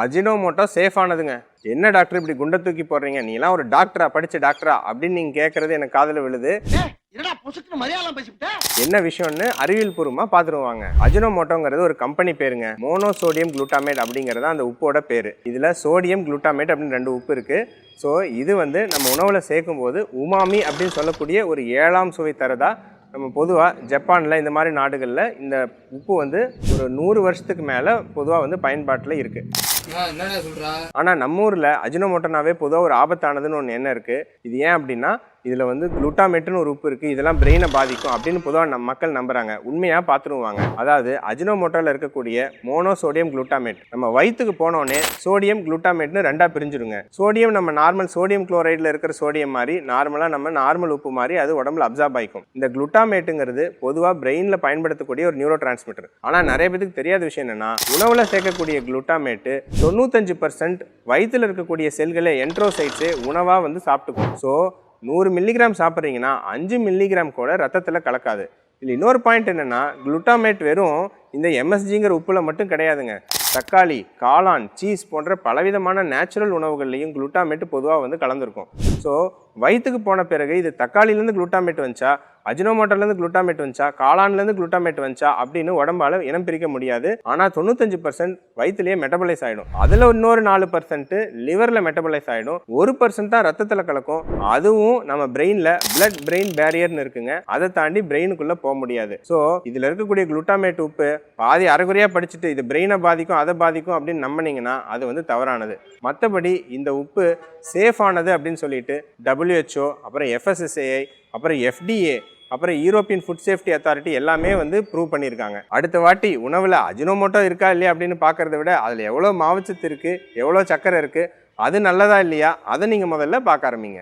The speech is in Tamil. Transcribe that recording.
Ajinomoto safe ஆனதுங்க. என்ன டாக்டர் இப்படி குண்டை தூக்கி போடுறீங்க, நீலாம் ஒரு டாக்டரா, படிச்ச டாக்டரா அப்படின்னு நீங்க கேட்கறது எனக்கு காதுல விழுது. என்ன விஷயம்னு அறிவியல் பூர்வமா பாத்துருவாங்க. அஜினோமோட்டோங்கிறது ஒரு கம்பெனி பேருங்க. மோனோசோடியம் குளூட்டாமேட் அப்படிங்கிறது அந்த உப்போட பேரு. இதுல சோடியம் குளூட்டாமேட் அப்படின்னு 2 உப்பு இருக்கு. ஸோ இது நம்ம உணவுல சேர்க்கும் போது உமாமி அப்படின்னு சொல்லக்கூடிய ஒரு 7ஆம் சுவை தரதா. நம்ம பொதுவாக ஜப்பானில் இந்த மாதிரி நாடுகளில் இந்த உப்பு ஒரு 100 வருஷத்துக்கு மேலே பொதுவாக பயன்பாட்டில் இருக்குது. ஆனால் நம்ம ஊரில் அஜினோமோட்டோனாவே பொதுவாக ஒரு ஆபத்தானதுன்னு ஒன்று என்ன இருக்குது. இது ஏன் அப்படின்னா இதில் குளுட்டாமேட்டுன்னு ஒரு உப்பு இருக்குது, இதெல்லாம் பிரெயினை பாதிக்கும் அப்படின்னு பொதுவாக மக்கள் நம்புகிறாங்க. உண்மையாக பார்த்துருவாங்க. அதாவது அஜினோமோட்டோவில் இருக்கக்கூடிய மோனோசோடியம் குளுட்டாமேட் நம்ம வயிற்றுக்கு போனோடனே சோடியம் குளுட்டாமேட்னு 2ஆக பிரிஞ்சிருங்க. சோடியம் நம்ம நார்மல் சோடியம் குளோரைடில் இருக்கிற சோடியம் மாதிரி நார்மலாக நார்மல் உப்பு மாதிரி அது உடம்புல அப்சார்ப் ஆகிக்கும். இந்த குளுட்டாமேட்டுங்கிறது பொதுவாக பிரெயினில் பயன்படுத்தக்கூடிய ஒரு நியூரோ டிரான்ஸ்மிட்டர். ஆனால் நிறைய பேருக்கு தெரியாத விஷயம் என்னன்னா, உணவில் சேர்க்கக்கூடிய குளுட்டாமேட்டு 95% வயிற்றில் இருக்கக்கூடிய செல்களை என்ட்ரோசைட்ஸு உணவாக சாப்பிட்டுக்கும். ஸோ 100 மில்லிகிராம் சாப்பிட்றீங்கன்னா 5 மில்லிகிராம் கூட ரத்தத்தில் கலக்காது. இதில் இன்னொரு பாயிண்ட் என்னென்னா, குளுட்டாமேட் வெறும் இந்த எம்எஸ்ஜிங்கிற உப்பில் மட்டும் கிடையாதுங்க. தக்காளி, காளான், சீஸ் போன்ற பலவிதமான நேச்சுரல் உணவுகள்லையும் குளுட்டாமேட் பொதுவாக கலந்துருக்கும். ஸோ வயிற்றுக்கு போன பிறகு இது தக்காளிலேருந்து குளுட்டாமேட் வந்துச்சா, அஜினோமோட்டோலேருந்து குளுட்டாமேட் வந்துச்சா, காளான்லேருந்து குளுட்டாமேட் வந்துச்சா அப்படின்னு உடம்பால் இனம் பிரிக்க முடியாது. ஆனால் 95% வயிற்றுலேயே மெட்டபலைஸ் ஆகிடும். அதில் இன்னொரு 4% லிவரில் மெட்டபலைஸ் ஆகிடும். 1% தான் ரத்தத்தில் கலக்கும். அதுவும் நம்ம பிரெயினில் பிளட் பிரெயின் பேரியர்னு இருக்குங்க. அதை தாண்டி பிரெயினுக்குள்ளே போக முடியாது. ஸோ இதில் இருக்கக்கூடிய குளுட்டாமேட் உப்பு பாதி அரைகுறையாக படிச்சுட்டு இது பிரெயினை பாதிக்கும் அதை பாதிக்கும் அப்படின்னு நம்பினீங்கன்னா அது தவறானது. மற்றபடி இந்த உப்பு சேஃபானது அப்படின்னு சொல்லிட்டு WHO, அப்புறம் FSSAI, அப்புறம் FDA, அப்புறம் யூரோப்பியன் ஃபுட் சேஃப்டி அத்தாரிட்டி எல்லாமே ப்ரூவ் பண்ணியிருக்காங்க. அடுத்த வாட்டி உணவில் அஜினோமோட்டோ இருக்கா இல்லையா அப்படின்னு பார்க்கறத விட அதில் எவ்வளோ மாவுச்சத்து இருக்குது, எவ்வளோ சக்கரை இருக்குது, அது நல்லதா இல்லையா அதை நீங்கள் முதல்ல பார்க்க ஆரம்பிங்க.